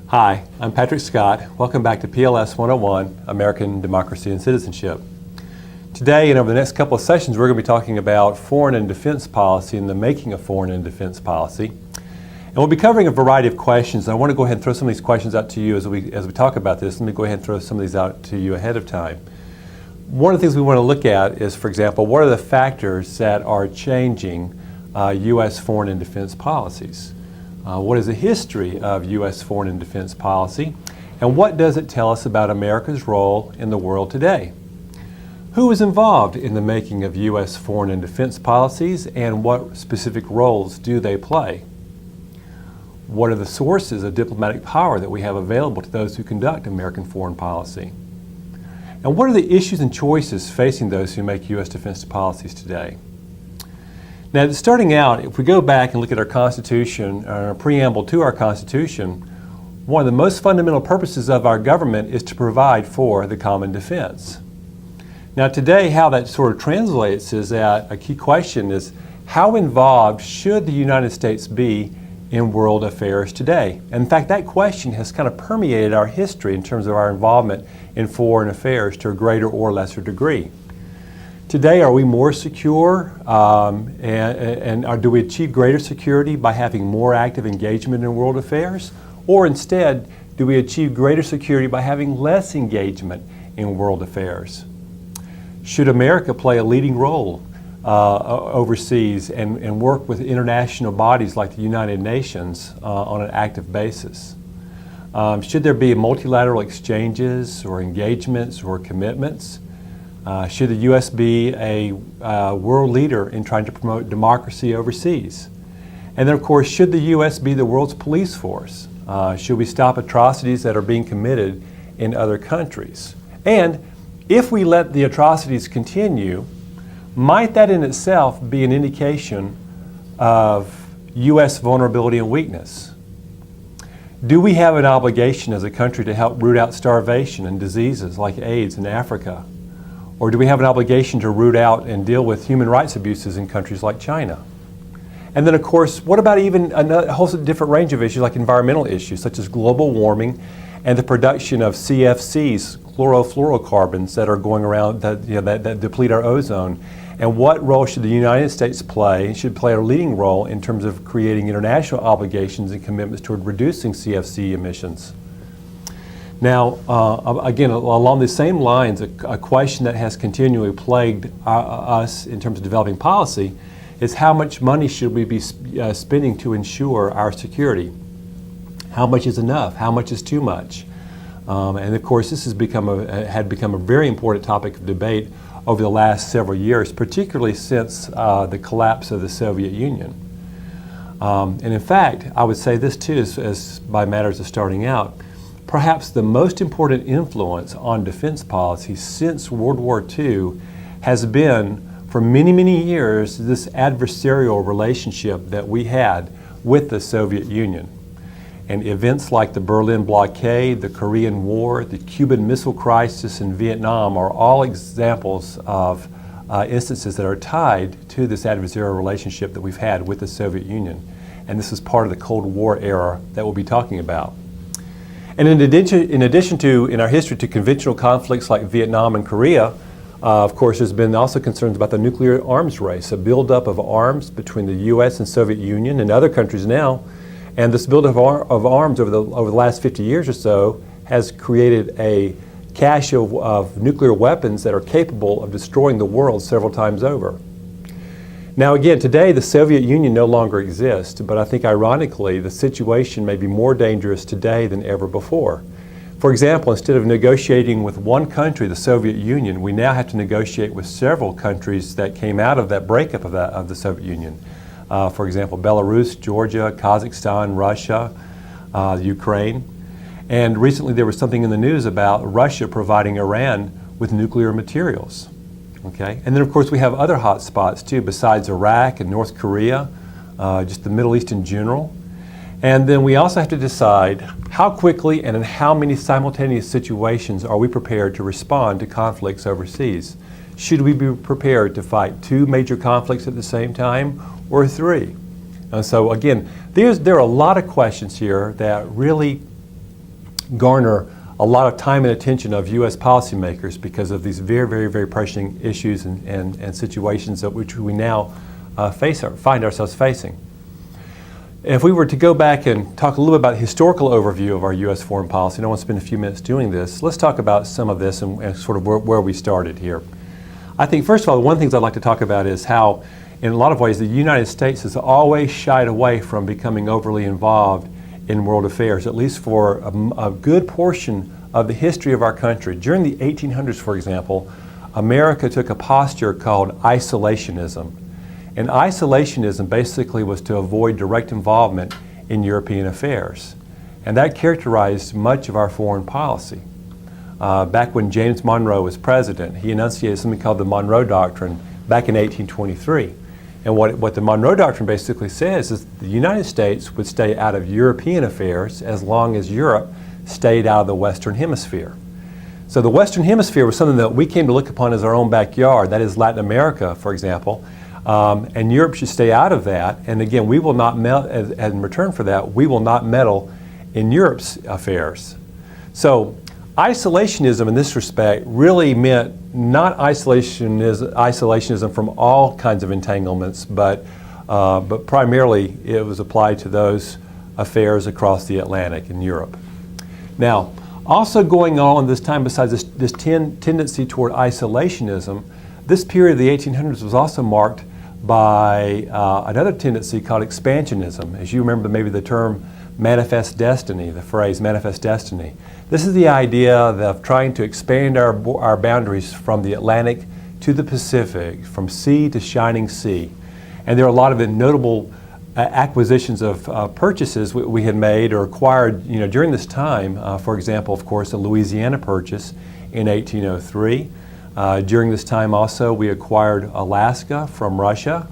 Hi, I'm Patrick Scott. Welcome back to PLS 101, American Democracy and Citizenship. Today and over the next couple of sessions, we're going to be talking about foreign and defense policy and the making of foreign and defense policy. And we'll be covering a variety of questions. I want to go ahead and throw some of these questions out to you as we talk about this. Let me go ahead and throw some of these out to you ahead of time. One of the things we want to look at is, for example, what are the factors that are changing U.S. foreign and defense policies? What is the history of U.S. foreign and defense policy? And what does it tell us about America's role in the world today? Who is involved in the making of U.S. foreign and defense policies, and what specific roles do they play? What are the sources of diplomatic power that we have available to those who conduct American foreign policy? And what are the issues and choices facing those who make U.S. defense policies today? Now, starting out, if we go back and look at our Constitution, our preamble to our Constitution, one of the most fundamental purposes of our government is to provide for the common defense. Now, today, how that sort of translates is that a key question is, how involved should the United States be in world affairs today? And in fact, that question has kind of permeated our history in terms of our involvement in foreign affairs to a greater or lesser degree. Today, are we more secure and do we achieve greater security by having more active engagement in world affairs? Or instead, do we achieve greater security by having less engagement in world affairs? Should America play a leading role overseas and work with international bodies like the United Nations on an active basis? Should there be multilateral exchanges or engagements or commitments? Should the U.S. be a world leader in trying to promote democracy overseas? And then, of course, should the U.S. be the world's police force? Should we stop atrocities that are being committed in other countries? And if we let the atrocities continue, might that in itself be an indication of U.S. vulnerability and weakness? Do we have an obligation as a country to help root out starvation and diseases like AIDS in Africa? Or do we have an obligation to root out and deal with human rights abuses in countries like China? And then, of course, what about even a whole different range of issues like environmental issues such as global warming and the production of CFCs, chlorofluorocarbons, that are going around that deplete our ozone? And what role should the United States play? It should play a leading role in terms of creating international obligations and commitments toward reducing CFC emissions. Now, again, along the same lines, a question that has continually plagued us in terms of developing policy is how much money should we be spending to ensure our security? How much is enough? How much is too much? And of course, this has had become a very important topic of debate over the last several years, particularly since the collapse of the Soviet Union. And in fact, I would say this too, as by matters of starting out, perhaps the most important influence on defense policy since World War II has been, for many, many years, this adversarial relationship that we had with the Soviet Union. And events like the Berlin blockade, the Korean War, the Cuban Missile Crisis in Vietnam are all examples of instances that are tied to this adversarial relationship that we've had with the Soviet Union. And this is part of the Cold War era that we'll be talking about. And in addition to, in our history, to conventional conflicts like Vietnam and Korea, Of course, there's been also concerns about the nuclear arms race, a buildup of arms between the U.S. and Soviet Union and other countries now. And this buildup of arms over the last 50 years or so has created a cache of nuclear weapons that are capable of destroying the world several times over. Now again, today the Soviet Union no longer exists, but I think ironically the situation may be more dangerous today than ever before. For example, instead of negotiating with one country, the Soviet Union, we now have to negotiate with several countries that came out of that breakup of the Soviet Union. For example, Belarus, Georgia, Kazakhstan, Russia, Ukraine. And recently there was something in the news about Russia providing Iran with nuclear materials. Okay? And then of course we have other hot spots too, besides Iraq and North Korea, just the Middle East in general. And then we also have to decide how quickly and in how many simultaneous situations are we prepared to respond to conflicts overseas. Should we be prepared to fight 2 major conflicts at the same time or 3? And so again, there are a lot of questions here that really garner a lot of time and attention of U.S. policymakers because of these very, very, very pressing issues and situations that which we now find ourselves facing. If we were to go back and talk a little bit about the historical overview of our U.S. foreign policy, and I want to spend a few minutes doing this, let's talk about some of this and sort of where we started here. I think, first of all, one of the things I'd like to talk about is how, in a lot of ways, the United States has always shied away from becoming overly involved in world affairs, at least for a good portion of the history of our country. During the 1800s, for example, America took a posture called isolationism. And isolationism basically was to avoid direct involvement in European affairs. And that characterized much of our foreign policy. Back when James Monroe was president, he enunciated something called the Monroe Doctrine back in 1823. And what the Monroe Doctrine basically says is the United States would stay out of European affairs as long as Europe stayed out of the Western Hemisphere. So the Western Hemisphere was something that we came to look upon as our own backyard, that is Latin America, for example, and Europe should stay out of that. And again, we will not in return for that, we will not meddle in Europe's affairs. So isolationism in this respect really meant not isolationism from all kinds of entanglements, but primarily it was applied to those affairs across the Atlantic in Europe. Now, also going on this time, besides this tendency toward isolationism, this period of the 1800s was also marked by another tendency called expansionism. As you remember maybe the term manifest destiny, the phrase manifest destiny. This is the idea of trying to expand our boundaries from the Atlantic to the Pacific, from sea to shining sea. And there are a lot of notable acquisitions of purchases we had made or acquired during this time. For example, of course, the Louisiana Purchase in 1803. During this time also we acquired Alaska from Russia.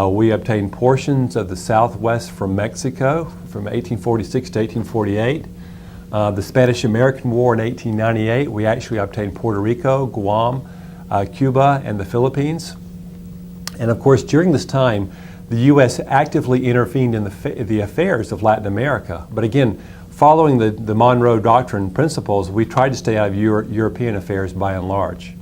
We obtained portions of the Southwest from Mexico from 1846 to 1848. The Spanish-American War in 1898, we actually obtained Puerto Rico, Guam, Cuba, and the Philippines. And of course, during this time, the U.S. actively intervened in the affairs of Latin America. But again, following the Monroe Doctrine principles, we tried to stay out of European affairs by and large.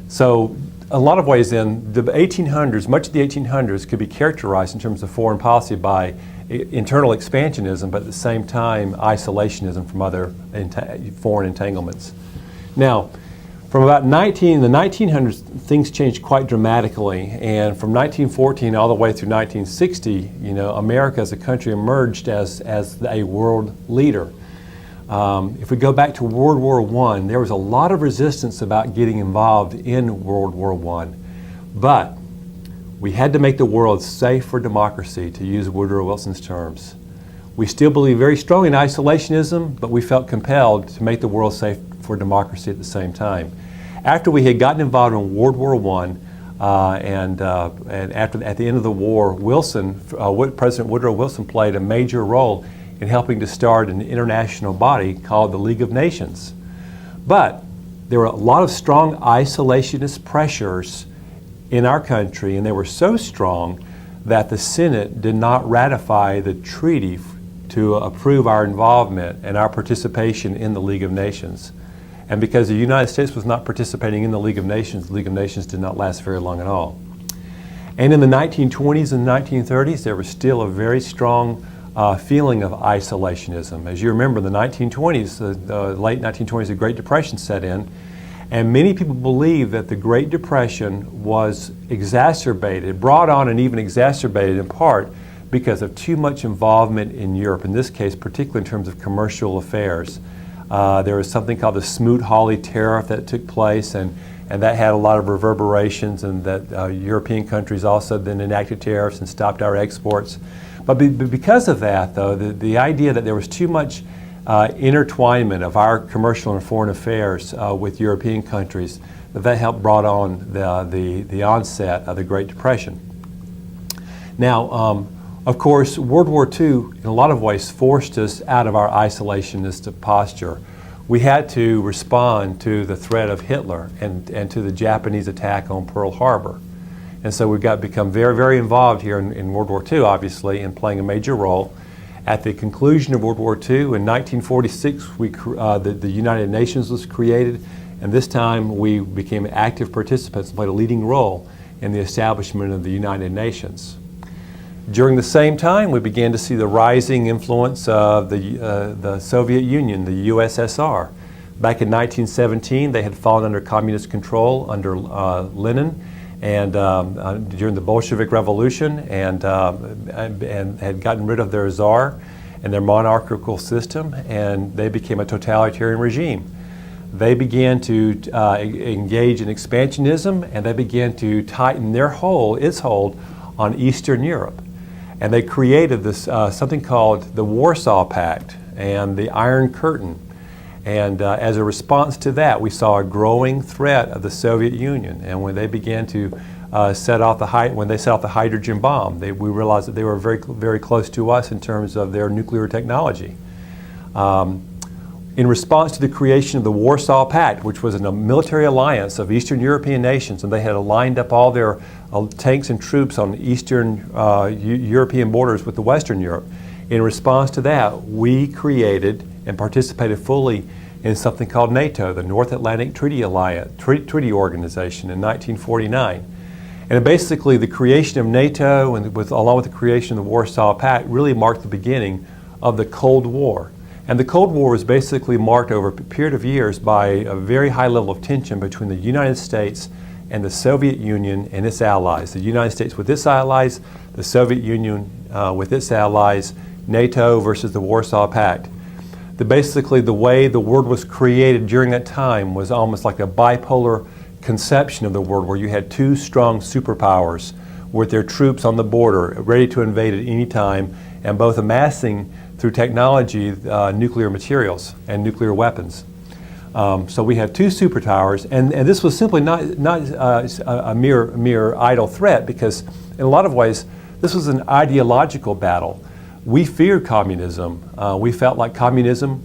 So, a lot of ways then, the 1800s, much of the 1800s could be characterized in terms of foreign policy by internal expansionism, but at the same time isolationism from other foreign entanglements. Now, from about the 1900s, things changed quite dramatically, and from 1914 all the way through 1960, America as a country emerged as a world leader. If we go back to World War I, there was a lot of resistance about getting involved in World War I, but we had to make the world safe for democracy, to use Woodrow Wilson's terms. We still believe very strongly in isolationism, but we felt compelled to make the world safe for democracy at the same time. After we had gotten involved in World War I, and at the end of the war, President Woodrow Wilson played a major role in helping to start an international body called the League of Nations. But there were a lot of strong isolationist pressures in our country, and they were so strong that the Senate did not ratify the treaty to approve our involvement and our participation in the League of Nations. And because the United States was not participating in the League of Nations did not last very long at all. And in the 1920s and 1930s, there was still a very strong feeling of isolationism. As you remember, in the 1920s, the late 1920s, the Great Depression set in, and many people believe that the Great Depression was brought on and even exacerbated in part because of too much involvement in Europe, in this case, particularly in terms of commercial affairs. There was something called the Smoot-Hawley Tariff that took place, and that had a lot of reverberations, and that European countries also then enacted tariffs and stopped our exports. But because of that, though, the idea that there was too much intertwinement of our commercial and foreign affairs with European countries, that helped brought on the onset of the Great Depression. Now, of course, World War II, in a lot of ways, forced us out of our isolationist posture. We had to respond to the threat of Hitler and to the Japanese attack on Pearl Harbor. And so we've become very, very involved here in World War II, obviously, in playing a major role. At the conclusion of World War II, in 1946, the United Nations was created, and this time we became active participants and played a leading role in the establishment of the United Nations. During the same time, we began to see the rising influence of the Soviet Union, the USSR. Back in 1917, they had fallen under communist control under Lenin, and during the Bolshevik Revolution, and had gotten rid of their czar and their monarchical system, and they became a totalitarian regime. They began to engage in expansionism, and they began to tighten its hold on Eastern Europe. And they created this something called the Warsaw Pact and the Iron Curtain. And as a response to that, we saw a growing threat of the Soviet Union. And when they began to set off the hydrogen bomb, we realized that they were very, very close to us in terms of their nuclear technology. In response to the creation of the Warsaw Pact, which was a military alliance of Eastern European nations, and they had lined up all their tanks and troops on Eastern European borders with the Western Europe. In response to that, we created and participated fully in something called NATO, the North Atlantic Treaty Organization, in 1949. And basically, the creation of NATO, and along with the creation of the Warsaw Pact, really marked the beginning of the Cold War. And the Cold War was basically marked over a period of years by a very high level of tension between the United States and the Soviet Union and its allies. The United States with its allies, the Soviet Union with its allies, NATO versus the Warsaw Pact. Basically, the way the world was created during that time was almost like a bipolar conception of the world, where you had two strong superpowers with their troops on the border, ready to invade at any time, and both amassing through technology nuclear materials and nuclear weapons. So we had two superpowers, and this was simply not a mere idle threat, because in a lot of ways this was an ideological battle. We feared communism. We felt like communism,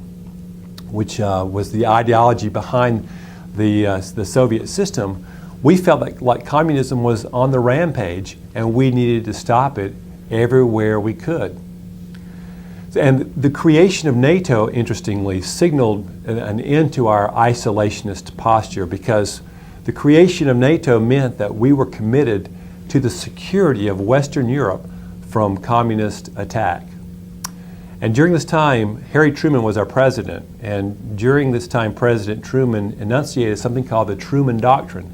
which was the ideology behind the Soviet system, we felt like communism was on the rampage, and we needed to stop it everywhere we could. And the creation of NATO, interestingly, signaled an end to our isolationist posture, because the creation of NATO meant that we were committed to the security of Western Europe from communist attack. And during this time, Harry Truman was our president, and during this time, President Truman enunciated something called the Truman Doctrine.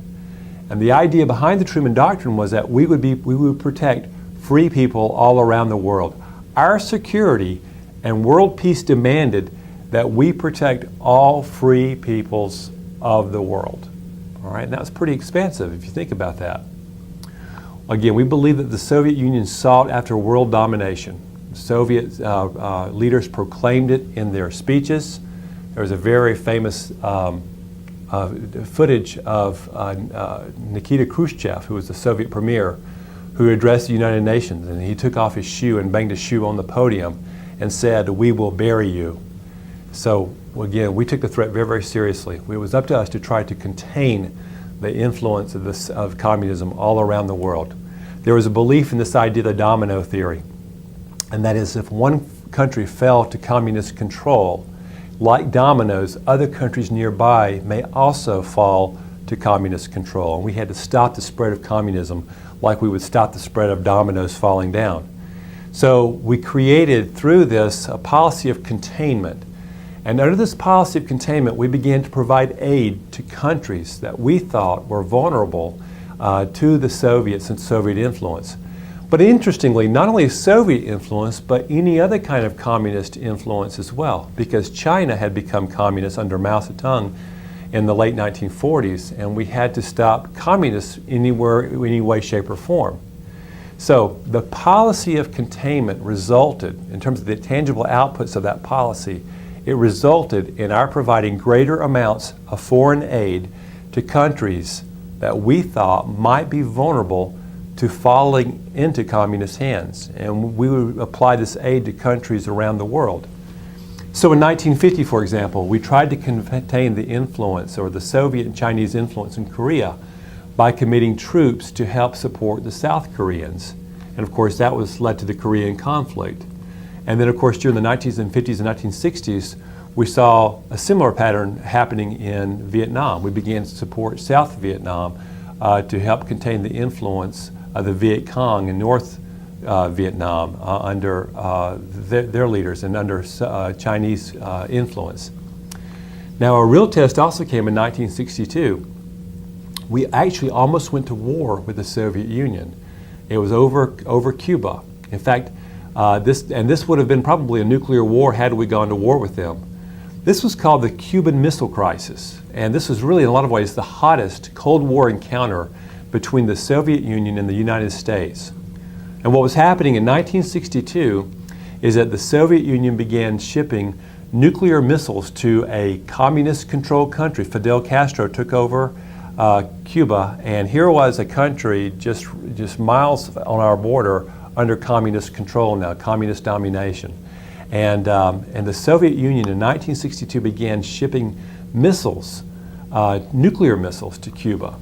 And the idea behind the Truman Doctrine was that we would protect free people all around the world. Our security and world peace demanded that we protect all free peoples of the world. All right, and that was pretty expansive if you think about that. Again, we believe that the Soviet Union sought after world domination. Soviet leaders proclaimed it in their speeches. There was a very famous footage of Nikita Khrushchev, who was the Soviet premier, who addressed the United Nations, and he took off his shoe and banged his shoe on the podium and said, "We will bury you." So again, we took the threat very, very seriously. It was up to us to try to contain the influence of communism all around the world. There was a belief in this idea, the domino theory, and that is if one country fell to communist control, like dominoes, other countries nearby may also fall to communist control. And we had to stop the spread of communism like we would stop the spread of dominoes falling down. So we created through this a policy of containment. And under this policy of containment, we began to provide aid to countries that we thought were vulnerable to the Soviets and Soviet influence. But interestingly, not only Soviet influence, but any other kind of communist influence as well, because China had become communist under Mao Zedong in the late 1940s, and we had to stop communists anywhere, any way, shape, or form. So the policy of containment resulted, in terms of the tangible outputs of that policy, it resulted in our providing greater amounts of foreign aid to countries that we thought might be vulnerable to falling into communist hands. And we would apply this aid to countries around the world. So in 1950, for example, we tried to contain the influence, or the Soviet and Chinese influence in Korea, by committing troops to help support the South Koreans. And of course, that was led to the Korean conflict. And then of course, during the 1950s and 1960s, we saw a similar pattern happening in Vietnam. We began to support South Vietnam to help contain the influence of the Viet Cong in North Vietnam under their leaders and under Chinese influence. Now, a real test also came in 1962. We actually almost went to war with the Soviet Union. It was over Cuba. In fact, this would have been probably a nuclear war had we gone to war with them. This was called the Cuban Missile Crisis, and this was really in a lot of ways the hottest Cold War encounter between the Soviet Union and the United States. And what was happening in 1962 is that the Soviet Union began shipping nuclear missiles to a communist-controlled country. Fidel Castro took over Cuba, and here was a country just miles on our border under communist control now, communist domination. And the Soviet Union in 1962 began shipping missiles, nuclear missiles, to Cuba.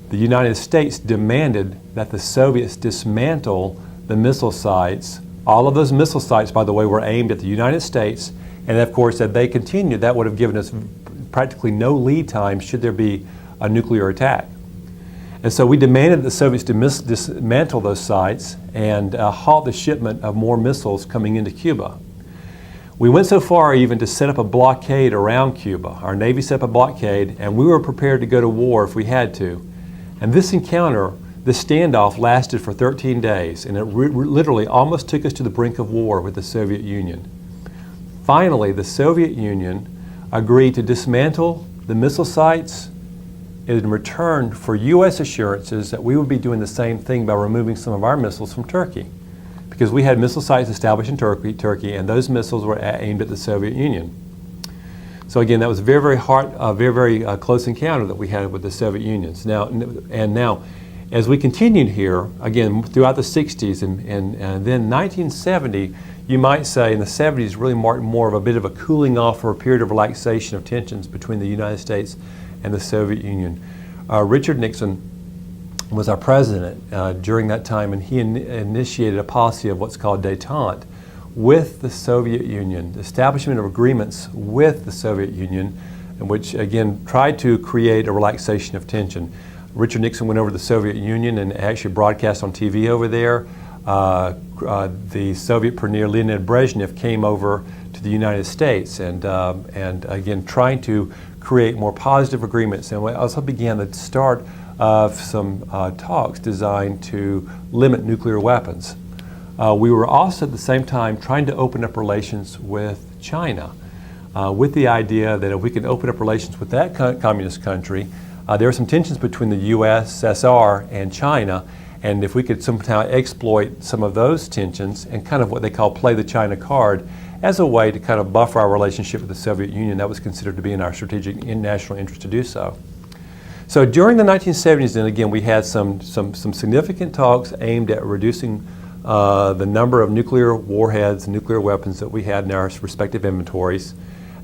The United States demanded that the Soviets dismantle the missile sites. All of those missile sites, by the way, were aimed at the United States, and of course, if they continued, that would have given us practically no lead time should there be a nuclear attack. And so we demanded that the Soviets dismantle those sites and halt the shipment of more missiles coming into Cuba. We went so far even to set up a blockade around Cuba. Our Navy set up a blockade, and we were prepared to go to war if we had to. And this encounter, this standoff, lasted for 13 days, and it literally almost took us to the brink of war with the Soviet Union. Finally, the Soviet Union agreed to dismantle the missile sites in return for U.S. assurances that we would be doing the same thing by removing some of our missiles from Turkey. Because we had missile sites established in Turkey, and those missiles were aimed at the Soviet Union. So again, that was a very close encounter that we had with the Soviet Union. Now, as we continued here, again, throughout the 60s and then 1970, you might say in the 70s really marked more of a bit of a cooling off or a period of relaxation of tensions between the United States and the Soviet Union. Richard Nixon was our president during that time, and he initiated a policy of what's called détente with the Soviet Union, the establishment of agreements with the Soviet Union, which again tried to create a relaxation of tension. Richard Nixon went over to the Soviet Union and actually broadcast on TV over there. The Soviet premier Leonid Brezhnev came over to the United States and again trying to create more positive agreements, and we also began the start of some talks designed to limit nuclear weapons. We were also at the same time trying to open up relations with China with the idea that if we could open up relations with that communist country, there are some tensions between the USSR and China, and if we could somehow exploit some of those tensions and kind of what they call play the China card as a way to kind of buffer our relationship with the Soviet Union, that was considered to be in our strategic national interest to do so. So during the 1970s, then again, we had some significant talks aimed at reducing the number of nuclear warheads and nuclear weapons that we had in our respective inventories,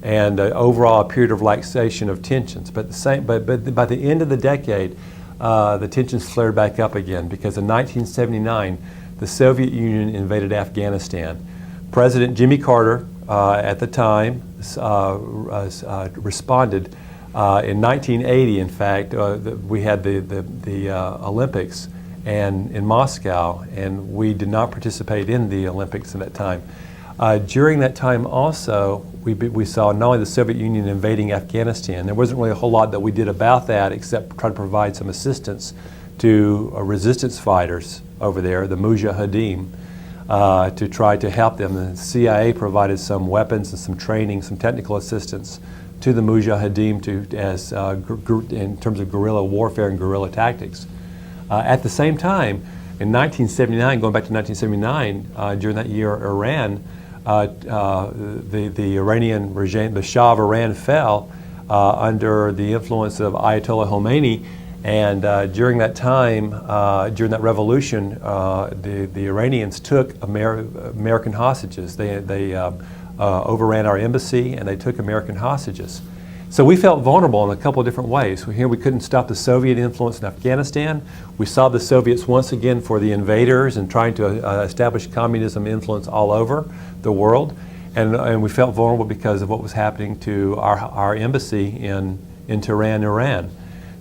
and overall a period of relaxation of tensions. But by the end of the decade, the tensions flared back up again, because in 1979, the Soviet Union invaded Afghanistan. President Jimmy Carter at the time responded in 1980. In fact, we had the Olympics and in Moscow, and we did not participate in the Olympics at that time. During that time also, we saw not only the Soviet Union invading Afghanistan. There wasn't really a whole lot that we did about that except try to provide some assistance to resistance fighters over there, the Mujahideen, to try to help them. The CIA provided some weapons and some training, some technical assistance to the Mujahideen in terms of guerrilla warfare and guerrilla tactics. At the same time, in 1979, going back to 1979, during that year, Iran, the Iranian regime, the Shah of Iran, fell under the influence of Ayatollah Khomeini. And during that time, during that revolution, the Iranians took American hostages. They overran our embassy and they took American hostages. So we felt vulnerable in a couple of different ways. Here we couldn't stop the Soviet influence in Afghanistan. We saw the Soviets once again for the invaders and trying to establish communism influence all over the world. And we felt vulnerable because of what was happening to our embassy in Tehran, Iran.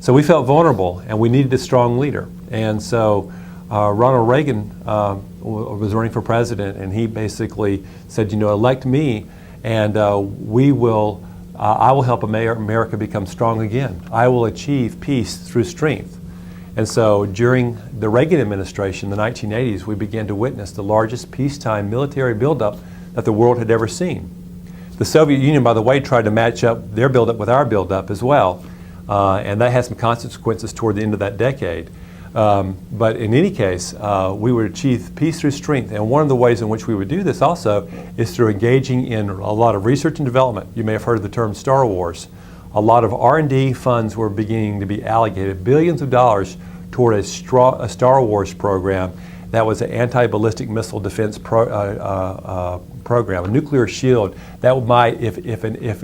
So we felt vulnerable and we needed a strong leader. And so Ronald Reagan was running for president, and he basically said, elect me and I will help America become strong again. I will achieve peace through strength. And so during the Reagan administration, the 1980s, we began to witness the largest peacetime military buildup that the world had ever seen. The Soviet Union, by the way, tried to match up their buildup with our buildup as well. And that had some consequences toward the end of that decade. But in any case, we would achieve peace through strength. And one of the ways in which we would do this also is through engaging in a lot of research and development. You may have heard of the term Star Wars. A lot of R&D funds were beginning to be allocated, billions of dollars, toward a Star Wars program that was an anti-ballistic missile defense program, a nuclear shield that might, if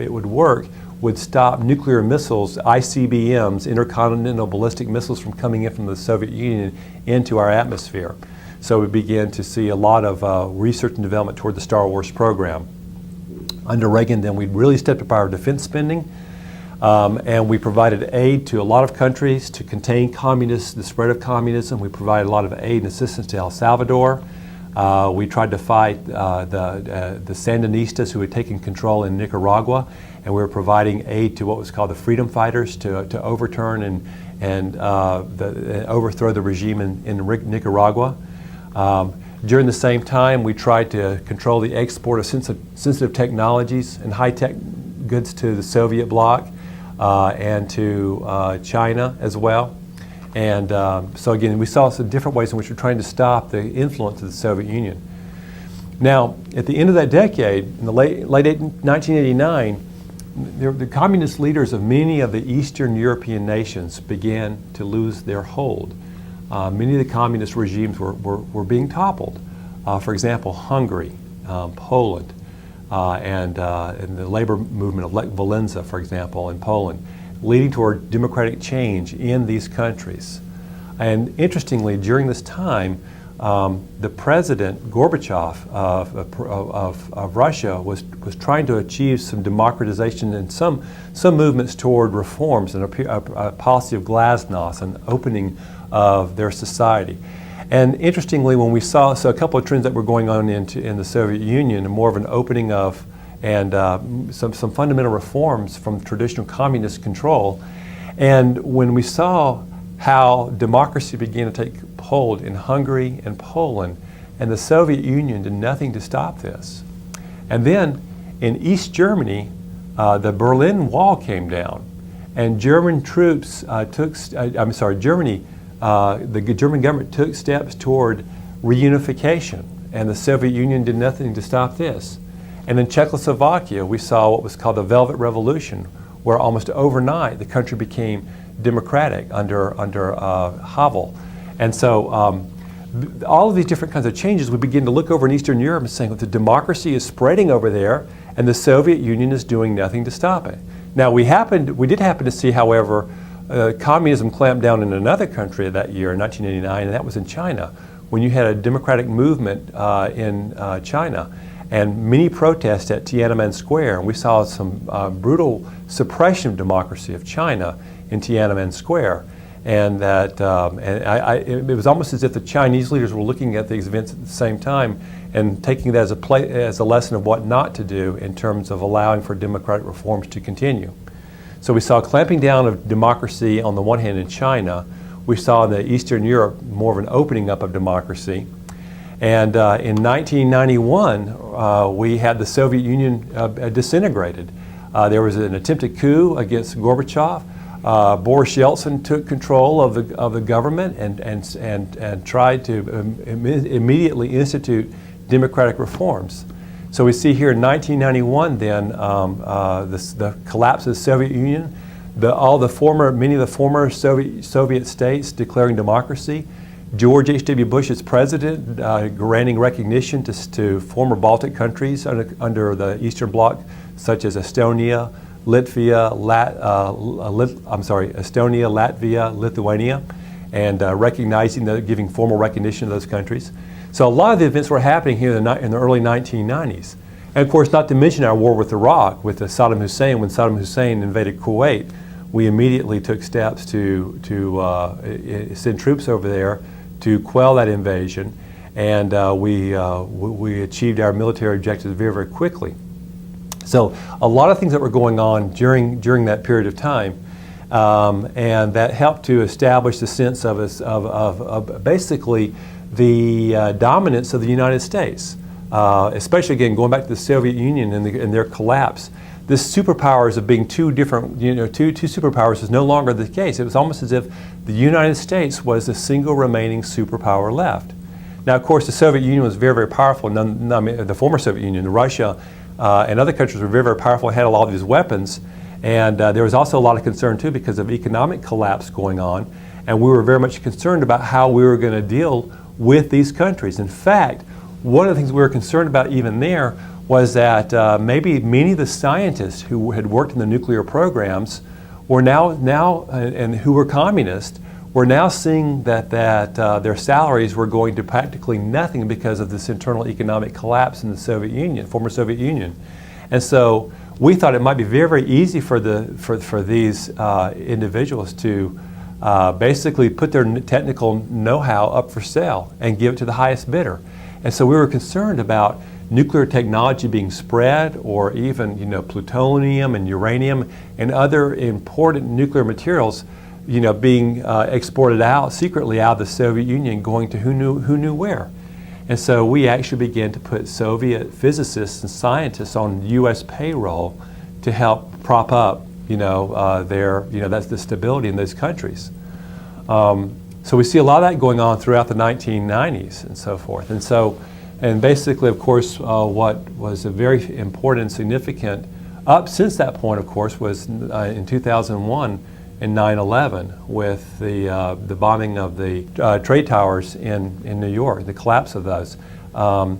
it would work, would stop nuclear missiles, ICBMs, intercontinental ballistic missiles, from coming in from the Soviet Union into our atmosphere. So we began to see a lot of research and development toward the Star Wars program. Under Reagan, then, we really stepped up our defense spending, and we provided aid to a lot of countries to contain the spread of communism. We provided a lot of aid and assistance to El Salvador. We tried to fight the Sandinistas who had taken control in Nicaragua, and we were providing aid to what was called the Freedom Fighters to overturn and overthrow the regime in Nicaragua. During the same time, we tried to control the export of sensitive technologies and high-tech goods to the Soviet bloc and to China as well. And so again, we saw some different ways in which we're trying to stop the influence of the Soviet Union. Now, at the end of that decade, in the late 1989, the communist leaders of many of the Eastern European nations began to lose their hold. Many of the communist regimes were being toppled. For example, Hungary, Poland, and the labor movement of Lech Walesa, for example, in Poland, leading toward democratic change in these countries. And interestingly, during this time, the president, Gorbachev of Russia, was trying to achieve some democratization and some movements toward reforms and a policy of glasnost, an opening of their society. And interestingly, when we saw a couple of trends that were going on in the Soviet Union, and more of an opening of and some fundamental reforms from traditional communist control. And when we saw how democracy began to take hold in Hungary and Poland, and the Soviet Union did nothing to stop this. And then in East Germany, the Berlin Wall came down, and German troops the German government took steps toward reunification, and the Soviet Union did nothing to stop this. And in Czechoslovakia, we saw what was called the Velvet Revolution, where almost overnight the country became democratic under Havel. And so all of these different kinds of changes, we begin to look over in Eastern Europe and saying that the democracy is spreading over there, and the Soviet Union is doing nothing to stop it. Now, we did happen to see, however, communism clamped down in another country that year, in 1989, and that was in China, when you had a democratic movement in China. and many protests at Tiananmen Square. And we saw some brutal suppression of democracy of China in Tiananmen Square. And that it was almost as if the Chinese leaders were looking at these events at the same time and taking that as a lesson of what not to do in terms of allowing for democratic reforms to continue. So we saw clamping down of democracy on the one hand in China. We saw in Eastern Europe more of an opening up of democracy. And in 1991, we had the Soviet Union disintegrated. There was an attempted coup against Gorbachev. Boris Yeltsin took control of the government and tried to immediately institute democratic reforms. So we see here in 1991 then the collapse of the Soviet Union, many of the former Soviet states declaring democracy, George H.W. Bush as president, granting recognition to former Baltic countries under the Eastern Bloc, such as Estonia, Latvia, Lithuania, and giving formal recognition to those countries. So a lot of the events were happening here in the early 1990s. And of course, not to mention our war with Iraq, with Saddam Hussein. When Saddam Hussein invaded Kuwait, we immediately took steps to send troops over there to quell that invasion, and we achieved our military objectives very, very quickly. So a lot of things that were going on during that period of time, and that helped to establish the sense of basically the dominance of the United States, especially again going back to the Soviet Union and their collapse. This superpowers of being two different, two superpowers is no longer the case. It was almost as if the United States was the single remaining superpower left. Now, of course, the Soviet Union was very, very powerful. The former Soviet Union, Russia, and other countries were very, very powerful, had a lot of these weapons. And there was also a lot of concern, too, because of economic collapse going on. And we were very much concerned about how we were going to deal with these countries. In fact, one of the things we were concerned about even there was that maybe many of the scientists who had worked in the nuclear programs were now and who were communists were now seeing that their salaries were going to practically nothing because of this internal economic collapse in the Soviet Union, former Soviet Union. And so we thought it might be very, very easy for these individuals to basically put their technical know-how up for sale and give it to the highest bidder. And so we were concerned about nuclear technology being spread, or even plutonium and uranium and other important nuclear materials being exported out secretly out of the Soviet Union, going to who knew where. And so we actually began to put Soviet physicists and scientists on U.S. payroll to help prop up that's the stability in those countries. So we see a lot of that going on throughout the 1990s and so forth. And basically, of course, what was a very important and significant up since that point, of course, was in 2001 and 9/11 with the bombing of the trade towers in New York, the collapse of those, and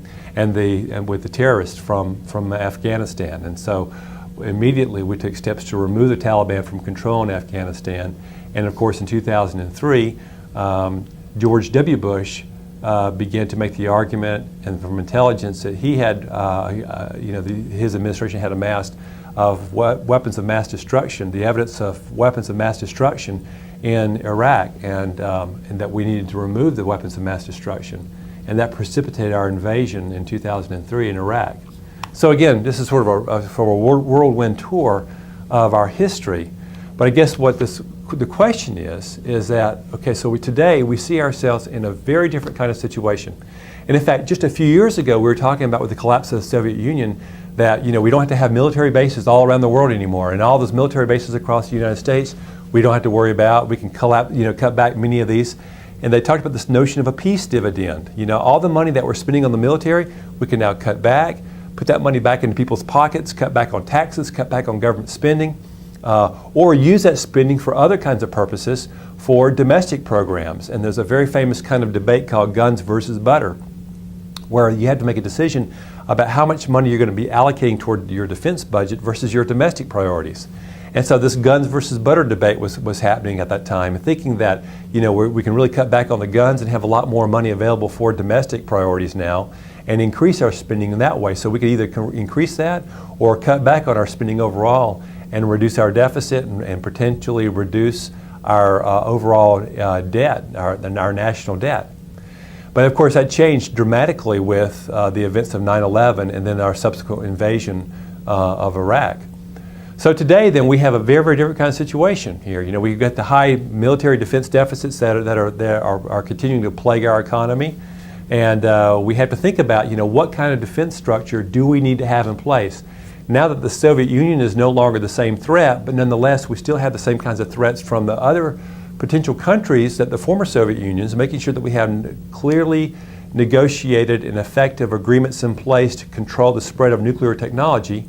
with the terrorists from Afghanistan. And so immediately we took steps to remove the Taliban from control in Afghanistan. And of course, in 2003, George W. Bush began to make the argument, and from intelligence that he had, his administration had amassed of weapons of mass destruction, the evidence of weapons of mass destruction in Iraq, and that we needed to remove the weapons of mass destruction. And that precipitated our invasion in 2003 in Iraq. So again, this is sort of a whirlwind tour of our history. But I guess what the question is that, okay, so today we see ourselves in a very different kind of situation. And in fact, just a few years ago, we were talking about with the collapse of the Soviet Union that, we don't have to have military bases all around the world anymore. And all those military bases across the United States, we don't have to worry about. We can cut back many of these. And they talked about this notion of a peace dividend. All the money that we're spending on the military, we can now cut back, put that money back into people's pockets, cut back on taxes, cut back on government spending. Or use that spending for other kinds of purposes for domestic programs. And there's a very famous kind of debate called guns versus butter, where you have to make a decision about how much money you're going to be allocating toward your defense budget versus your domestic priorities. And so this guns versus butter debate was happening at that time, and thinking that we can really cut back on the guns and have a lot more money available for domestic priorities now and increase our spending in that way. So we could either increase that or cut back on our spending overall and reduce our deficit and potentially reduce our overall debt, our national debt. But of course that changed dramatically with the events of 9/11 and then our subsequent invasion of Iraq. So today then we have a very, very different kind of situation here. We've got the high military defense deficits that are continuing to plague our economy. And we have to think about, what kind of defense structure do we need to have in place? Now that the Soviet Union is no longer the same threat, but nonetheless we still have the same kinds of threats from the other potential countries that the former Soviet Unions, making sure that we have clearly negotiated and effective agreements in place to control the spread of nuclear technology.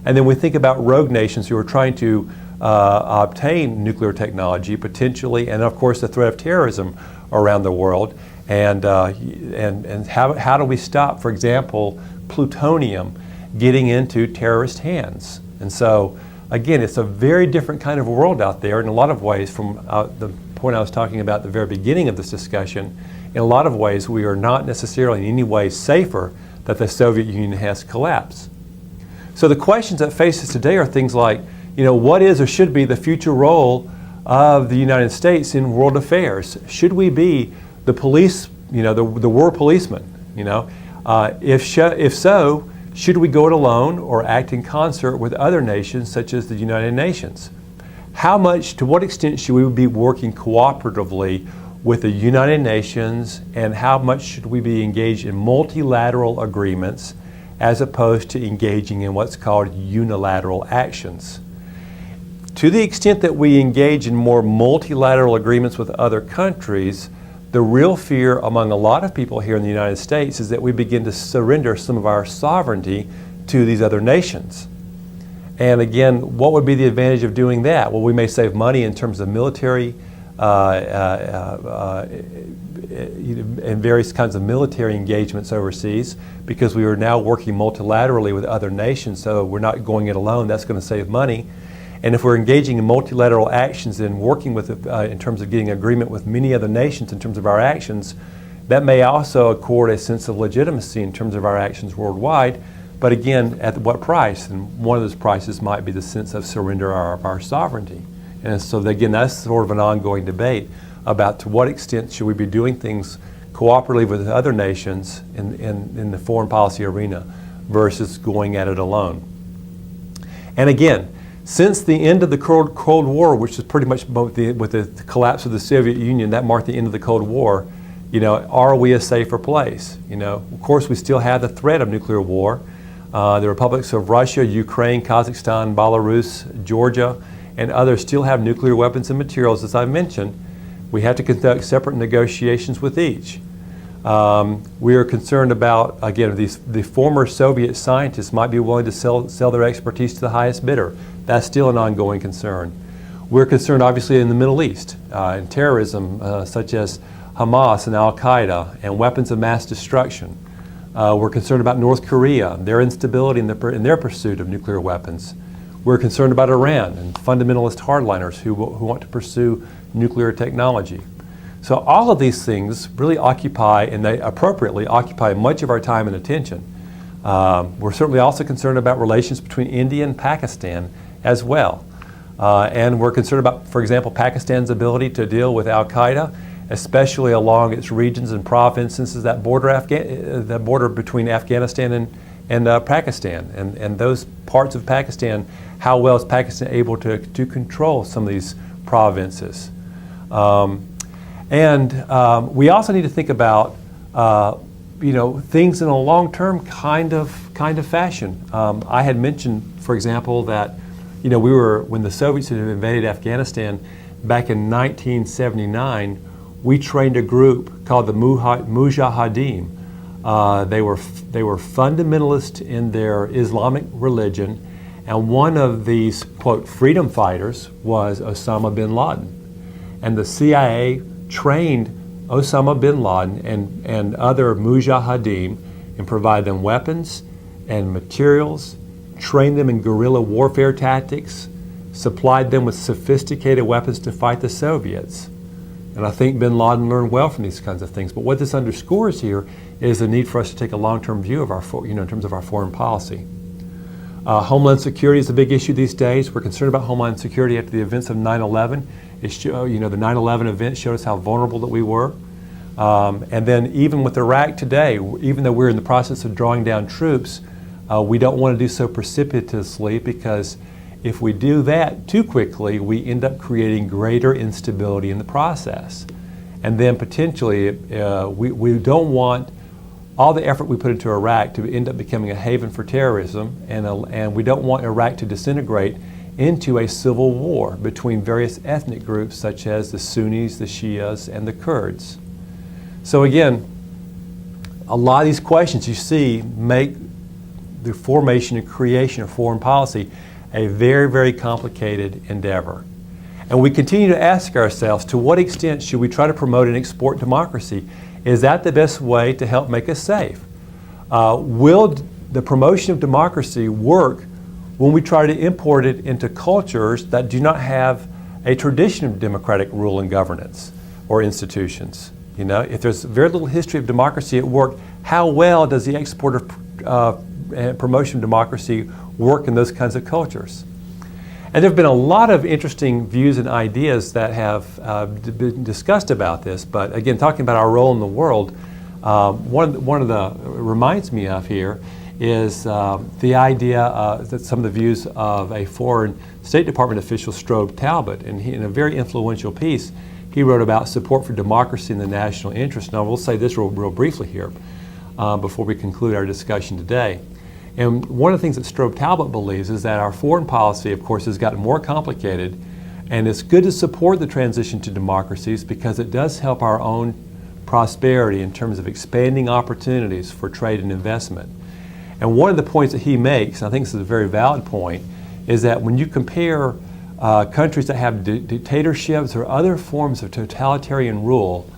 And then we think about rogue nations who are trying to obtain nuclear technology potentially, and of course the threat of terrorism around the world. And how do we stop, for example, plutonium getting into terrorist hands? And so, again, it's a very different kind of world out there in a lot of ways from the point I was talking about at the very beginning of this discussion. In a lot of ways, we are not necessarily in any way safer that the Soviet Union has collapsed. So the questions that face us today are things like, what is or should be the future role of the United States in world affairs? Should we be the police, the world policeman? If so, should we go it alone or act in concert with other nations such as the United Nations? To what extent should we be working cooperatively with the United Nations, and how much should we be engaged in multilateral agreements as opposed to engaging in what's called unilateral actions? To the extent that we engage in more multilateral agreements with other countries, the real fear among a lot of people here in the United States is that we begin to surrender some of our sovereignty to these other nations. And again, what would be the advantage of doing that? Well, we may save money in terms of military and various kinds of military engagements overseas, because we are now working multilaterally with other nations, so we're not going it alone. That's going to save money. And if we're engaging in multilateral actions and working with in terms of getting agreement with many other nations in terms of our actions, that may also accord a sense of legitimacy in terms of our actions worldwide. But again, at what price? And one of those prices might be the sense of surrender of our sovereignty. And so again, that's sort of an ongoing debate about to what extent should we be doing things cooperatively with other nations in the foreign policy arena versus going at it alone. And again, since the end of the Cold War, which is pretty much with the collapse of the Soviet Union, that marked the end of the Cold War, are we a safer place? Of course, we still have the threat of nuclear war. The republics of Russia, Ukraine, Kazakhstan, Belarus, Georgia, and others still have nuclear weapons and materials, as I mentioned. We have to conduct separate negotiations with each. We are concerned about, again, the former Soviet scientists might be willing to sell their expertise to the highest bidder. That's still an ongoing concern. We're concerned, obviously, in the Middle East, in terrorism, such as Hamas and Al-Qaeda, and weapons of mass destruction. We're concerned about North Korea, their instability in their pursuit of nuclear weapons. We're concerned about Iran and fundamentalist hardliners who want to pursue nuclear technology. So all of these things really occupy, and they appropriately occupy, much of our time and attention. We're certainly also concerned about relations between India and Pakistan as well. And we're concerned about, for example, Pakistan's ability to deal with Al-Qaeda, especially along its regions and provinces that border between Afghanistan and Pakistan. And those parts of Pakistan, how well is Pakistan able to control some of these provinces? We also need to think about things in a long-term kind of fashion. I had mentioned, for example, that when the Soviets had invaded Afghanistan back in 1979, we trained a group called the Mujahideen. They were fundamentalist in their Islamic religion, and one of these, quote, freedom fighters was Osama bin Laden. And the CIA trained Osama bin Laden and other Mujahideen and provided them weapons and materials, trained them in guerrilla warfare tactics, supplied them with sophisticated weapons to fight the Soviets. And I think bin Laden learned well from these kinds of things. But what this underscores here is the need for us to take a long-term view of our, in terms of our foreign policy. Homeland security is a big issue these days. We're concerned about homeland security after the events of 9/11. The 9/11 event showed us how vulnerable that we were. And then even with Iraq today, even though we're in the process of drawing down troops, we don't want to do so precipitously, because if we do that too quickly, we end up creating greater instability in the process. And then potentially, we don't want all the effort we put into Iraq to end up becoming a haven for terrorism, and we don't want Iraq to disintegrate into a civil war between various ethnic groups such as the Sunnis, the Shias, and the Kurds. So again, a lot of these questions you see make the formation and creation of foreign policy a very, very complicated endeavor. And we continue to ask ourselves, to what extent should we try to promote and export democracy? Is that the best way to help make us safe? Will the promotion of democracy work when we try to import it into cultures that do not have a tradition of democratic rule and governance or institutions? You know, if there's very little history of democracy at work, how well does the export of and promotion of democracy work in those kinds of cultures? And there have been a lot of interesting views and ideas that have been discussed about this. But again, talking about our role in the world, one of the reminds me of here is the idea that some of the views of a foreign State Department official, Strobe Talbot, and he, in a very influential piece, he wrote about support for democracy and the national interest. Now, we'll say this real briefly here before we conclude our discussion today. And one of the things that Strobe Talbot believes is that our foreign policy, of course, has gotten more complicated, and it's good to support the transition to democracies because it does help our own prosperity in terms of expanding opportunities for trade and investment. And one of the points that he makes, and I think this is a very valid point, is that when you compare countries that have dictatorships or other forms of totalitarian rule,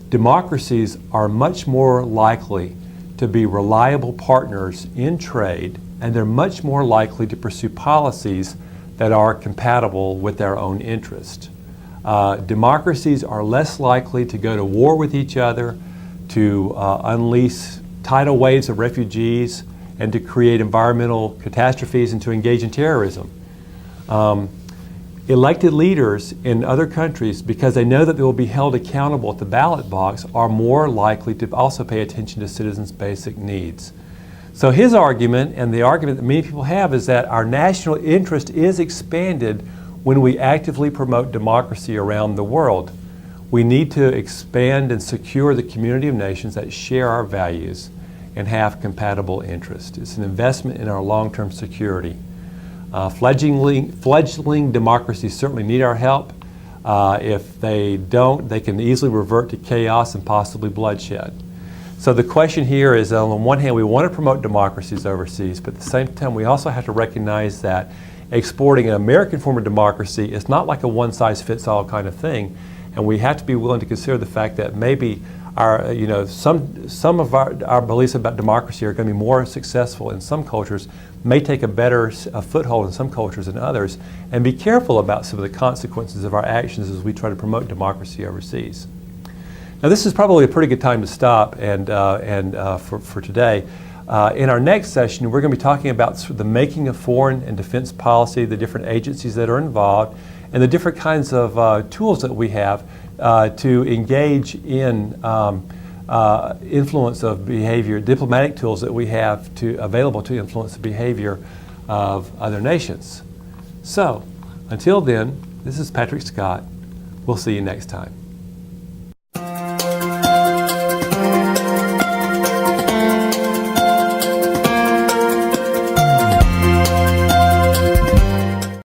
democracies are much more likely to be reliable partners in trade, and they're much more likely to pursue policies that are compatible with their own interest. Democracies are less likely to go to war with each other, to unleash tidal waves of refugees, and to create environmental catastrophes and to engage in terrorism. Elected leaders in other countries, because they know that they will be held accountable at the ballot box, are more likely to also pay attention to citizens' basic needs. So his argument, and the argument that many people have, is that our national interest is expanded when we actively promote democracy around the world. We need to expand and secure the community of nations that share our values and have compatible interests. It's an investment in our long-term security. Fledgling democracies certainly need our help. If they don't, they can easily revert to chaos and possibly bloodshed. So the question here is, on the one hand, we want to promote democracies overseas, but at the same time, we also have to recognize that exporting an American form of democracy is not like a one-size-fits-all kind of thing, and we have to be willing to consider the fact that maybe our, some of our beliefs about democracy are going to be more successful in some cultures, may take a better foothold in some cultures than others, and be careful about some of the consequences of our actions as we try to promote democracy overseas. Now, this is probably a pretty good time to stop for today. In our next session, we're going to be talking about the making of foreign and defense policy, the different agencies that are involved, and the different kinds of tools that we have to engage in influence of behavior, diplomatic tools that we have available to influence the behavior of other nations. So, until then, this is Patrick Scott. We'll see you next time.